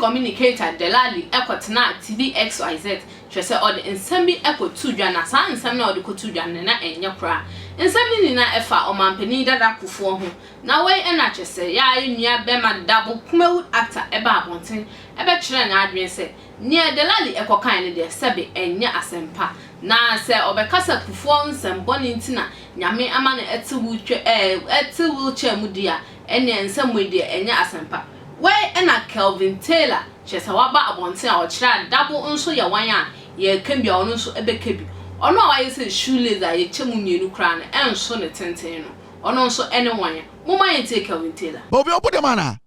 communicator Delali ekotena TVXYZ chese odi nsemi ekotu dwa na sa nsem na odi kotu dwa na enye kra nsemi ni na efa omampani dada kufuo ho na we ena chese ya enua bema dabo kumewu actor eba abonten ebe kire na adwen se ne Delali ekokan ne de sebe enye asempa na se obekasa kufuo nsem boni ntina nyame ama na etiwu chemu dia ene nsem we de enye asempa we ena Kelvin Taylor chese waba abonten a ochira dabo nso ye wan a ye kembia ono nso ebekebi ono a yese shoelace a ye chemu mienu kra na enso ne tenten no ono nso ene wan moma ye take Kelvin Taylor obi obo de mana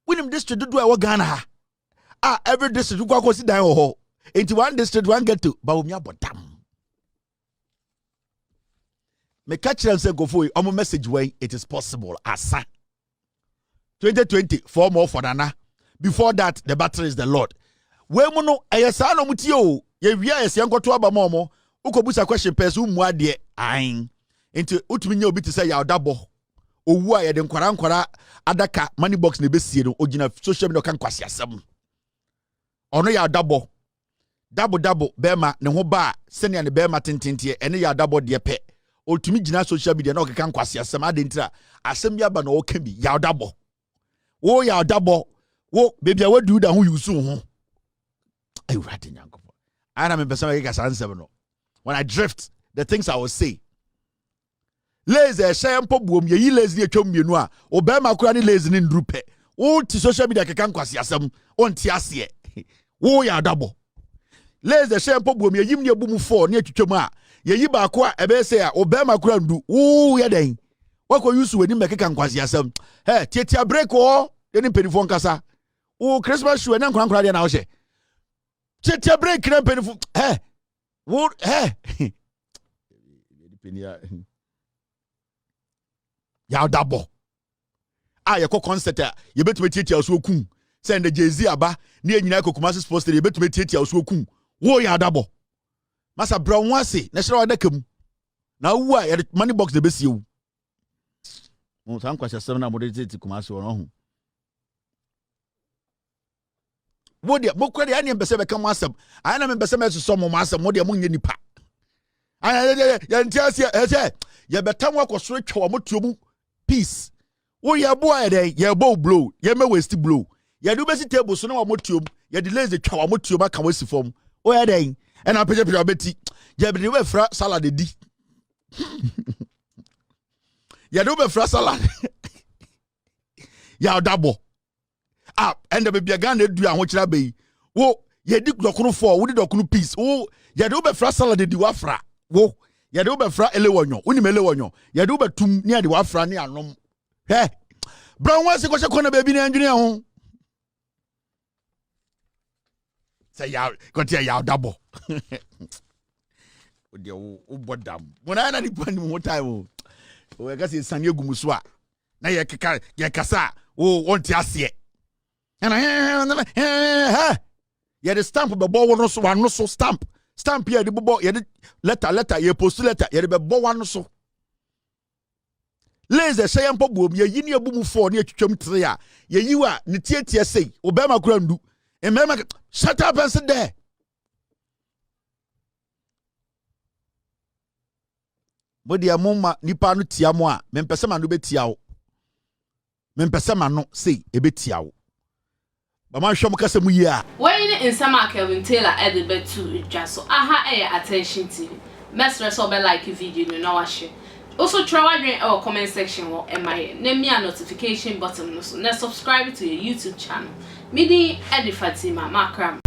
winim district do e wo Ghana ha every district go akosi dan ho into one district one get to ba omi abodam me catch them say go for omo message way it is possible asa 2020 4 more for Nana. Before that, the battle is the Lord. We mono ayesa no mutio ye wia yesi ankoto aba momo ukobusa question person mu ade ain enti utumi nya obi te say Yaw Dabo owu a ye de nkwara adaka money box na besie no ogina social media kan kwase asem ono Yaw Dabo dabodabo bema ne ho ba senia ne bema tententie ene Yaw Dabo de pe otumi gina social media na okekan kwase asem ade ntira asem bi aba na oka bi Yaw Dabo wo Yaw Dabo wo baby what do that who you so ho I rat in yanko I am person make us answer no when I drift the things I will say lazy share mpo buom ye lazy atwam mienu a obema kura ni lazy ni ndrupe wo ti social media kekan kwase asem on ti ase wo Yaw Dabo lazy share mpo buom ye yim ne abumu 4 ne atwam a ye yi ba ko a ebe say a obema kura ndu wo ye den wako yusu weni mekekan kwase asem tietia break o eni penifo nkasa o Christmas show na nkran dia na wo hye tietia break na penifo wo penia Yaw Dabo ye ko concert a ye betumi tietia so okun send the Jay-Z aba na enyina kokuma sports ye betumi tietia so okun wo Yaw Dabo masa brown wase na hye wa dakam na wu a ye money box de besie wu mo san kwashe sem na mo de titi kuma so no ho wo de mo kwade ane mbese be kam asem ana me mbese me so mo asem mo de mo nye nipa ya ntiasia ye betam akosoro twa mo tuomu peace wo ye bo ayede ye bo blow ye me waste blow ye do besi table so na mo tuom ye de lazy twa mo tuom aka wasi fom wo ye den e na peje beti ye be we fra salad di ya do be fra salad Yaw Dabo and the baby Ghana do an which be wo ye dik dokunu 4 wo di dokunu peace wo ye do be fra salad di wafra wo ye do be fra elewonyo uni melewonyo ye do be tum ni ade wafra ni anom brown wase ko shekona baby na ndwene ho say kotiɛ Yaw Dabo o de o bodam mona na ni pan mo time o ga se sanye gumuso a na ye keka ye kasa o wonti ase na ye the stamp be bo wono so wano so stamp ye de bo ye de letter ye post letter ye de be bo wano so lazy share mpo buom ye yini abumu 4 ne atwitwam 3 a ye yiwa ne tietie sei obema kura ndu emema shut up and sit there bodi amoma nipa no tia mo a mempese ma no betia wo mempese ma no sei ebetia wo ba man hwom kasa mu yi a when insama Kelvin Taylor at the bed to just so aha attention TV mesre so be like video no na wa share also try wadwen our comment section wo emaye na me a notification button no so na subscribe to your YouTube channel me di Fatima Makram